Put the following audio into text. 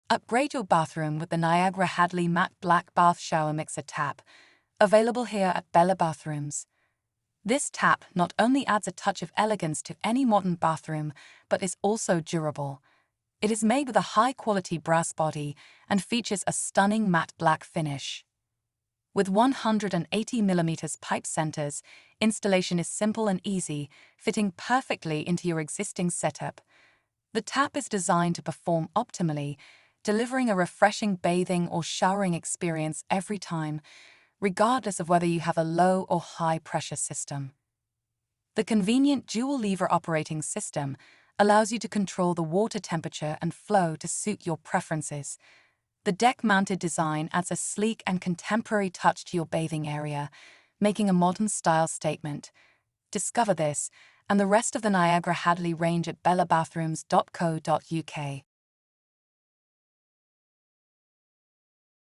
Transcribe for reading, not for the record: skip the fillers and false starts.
Upgrade your bathroom with the Niagara Hadley Matte Black Bath Shower Mixer Tap, available here at Bella Bathrooms. This tap not only adds a touch of elegance to any modern bathroom, but is also durable. It is made with a high-quality brass body and features a stunning matte black finish. With 180mm pipe centers, installation is simple and easy, fitting perfectly into your existing setup. The tap is designed to perform optimally, delivering a refreshing bathing or showering experience every time, regardless of whether you have a low or high-pressure system. The convenient dual-lever operating system allows you to control the water temperature and flow to suit your preferences. The deck-mounted design adds a sleek and contemporary touch to your bathing area, making a modern style statement. Discover this and the rest of the Niagara Hadley range at bellabathrooms.co.uk.